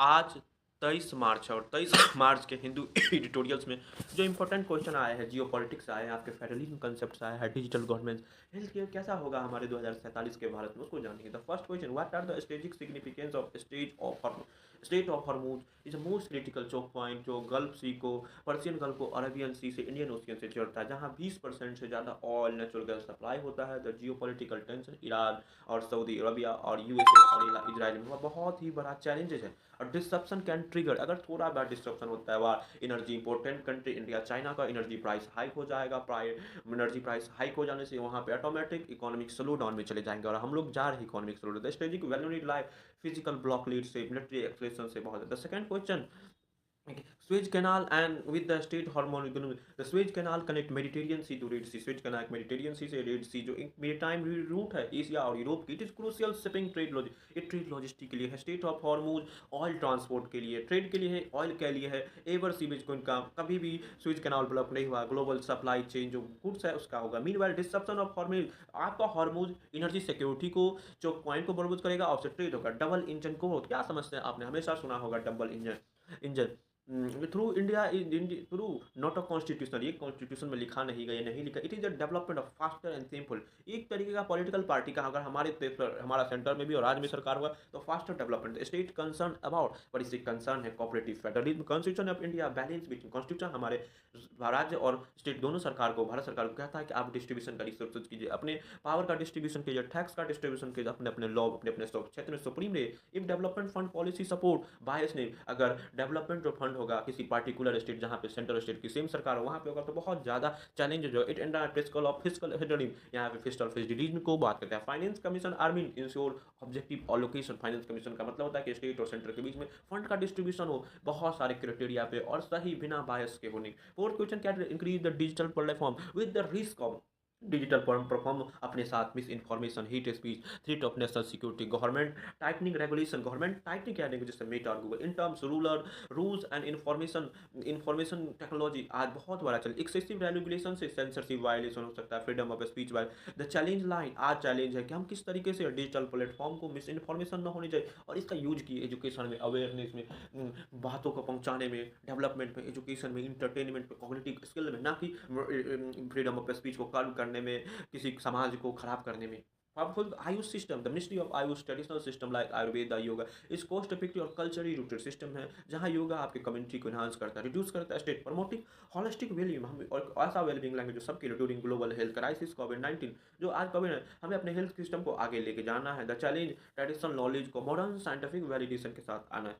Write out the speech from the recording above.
आज 23 मार्च है और 23 मार्च के हिंदू एडिटोरियल्स में जो इंपॉर्टेंट क्वेश्चन आए हैं, जियो पॉलिटिक्स आए हैं, आपके फेडरलिज्म कंसेप्ट आए हैं, डिजिटल गवर्नमेंट, हेल्थ केयर कैसा होगा हमारे 2047 के भारत में, उसको जानेंगे। The first question, what are the strategic significance of strait of Hormuz is most critical choke point जो गल्फ सी को, पर्शियन गल्फ को अरेबियन सी से इंडियन ओशियन से जोड़ता है, जहाँ 20% से ज़्यादा ऑयल नेचुरल गैस सप्लाई होता है। The geo political tension Iran और सऊदी अरबिया और यूएसए और इसराइल में बहुत ही बड़ा चैलेंजेस है। और डिस्ट्रप्शन कैन ट्रिगर, अगर थोड़ा बड़ा डिस्ट्रप्शन होता है वह energy important country India China का एनर्जी प्राइस हाइक हो जाएगा। एनर्जी प्राइस हाइक हो जाने से वहाँ पे ऑटोमेटिक इकोनॉमिक स्लो डाउन में चले जाएंगे और हम लोग जा रहे हैं economic slow down. Strategic value life physical block lead से मिलिट्री एक्सप्रेशन से बहुत ज़्यादा। Second question, okay. Suez Canal and with the state hormone economy, the Suez Canal connect Mediterranean Sea to Red Sea. Suez Canal Mediterranean Sea से Red Sea जो एक maritime root है Asia और Europe की, it is crucial shipping trade trade logistic के लिए है। State of Hormuz oil transport के लिए, ट्रेड के लिए है, ऑयल के लिए है। एवर सीवेज को इनका कभी भी सुइज कैनाल ब्लॉक नहीं हुआ, ग्लोबल सप्लाई चेन जो गुड्स है उसका होगा। मीनवाइल डिस्ट्रप्शन ऑफ हॉर्मूज, आपका हॉर्मूज एनर्जी सिक्योरिटी को जो पॉइंट को बर्बाद करेगा और उससे ट्रेड होगा। डबल इंजन को क्या समझते हैं, आपने हमेशा सुना होगा double engine through India through not a constitution, ये कॉन्स्टिट्यूशन में लिखा नहीं गया, नहीं लिखा। It is the development of faster and simple, एक तरीके का पॉलिटिकल पार्टी का अगर हमारे देश पर, हमारा सेंटर में भी और राज्य में सरकार हुआ तो faster development. State concern about, पर इससे कंसर्न है cooperative federalism. Constitution of India balance between, constitution हमारे राज्य और स्टेट दोनों सरकार को, भारत सरकार को कहता है कि आप डिस्ट्रीब्यूशन का रिसोर्सेज कीजिए, अपने पावर का डिस्ट्रीब्यूशन कीजिए, टैक्स का डिस्ट्रीब्यूशन कीजिए, अपने अपने लॉ अपने अपने क्षेत्र में सुप्रीम रहे। If development fund policy support bias नहीं, अगर डेवलपमेंट जो फंड होगा किसी पार्टिकुलर स्टेट जहाँ पे सेंट्रल स्टेट की सेम सरकार हो वहाँ पे होगा तो बहुत ज़्यादा चैलेंज जो it and physical of physical federalism, यहाँ पे फिस्टल फेडरलिज्म को बात करते हैं। Finance commission army ensure objective allocation, finance commission का मतलब होता है कि स्टेट और सेंटर के बीच में फंड का डिस्ट्रीब्यूशन हो बहुत सारे क्राइटेरिया पे और सही बिना बायस के होने। फोर्थ क्वेश्चन क्या, increase the digital platform with the risk of digital platform अपने साथ miss information, heat speech, threat of national security. Government tightening regulation, government tightening क्या है जैसे मेटा और Google in terms ruler rules and information technology आज बहुत बड़ा चल। एक्सेसिव रेगुलेशन से सेंसरशिप वायलेशन हो सकता है, freedom of speech Y. The challenge line, आज चैलेंज है कि हम किस तरीके से डिजिटल प्लेटफॉर्म को मिस इन्फॉर्मेशन न होनी चाहिए और इसका यूज किए एजुकेशन में, अवेयरनेस में, बातों को पहुंचाने में, डेवलपमेंट में, एजुकेशन में, इंटरटेनमेंट में, कॉग्निटिव स्किल में, ना कि फ्रीडम ऑफ स्पीच को कर्व करने में, किसी समाज को खराब करने में। Powerful Ayush system, the ministry of Ayush traditional system like Ayurveda yoga इस कॉस्ट इफेक्टिव और कल्चरली रूटेड सिस्टम है जहां योगा आपके कम्युनिटी को इन्हांस करता है, रिड्यूस करता है स्टेट प्रमोटिंग हॉलिस्टिक वेलबींग, हम और ऐसा वेलबींग लैंग्वेज जो सबके लिए ड्यूरिंग ग्लोबल हेल्थ क्राइसिस कोविड-19 जो आज कोविड है, हमें अपने हेल्थ सिस्टम को आगे लेके जाना है। द चैलेंज ट्रेडिशनल नॉलेज को मॉडर्न साइंटिफिक वैलिडेशन के साथ आना है।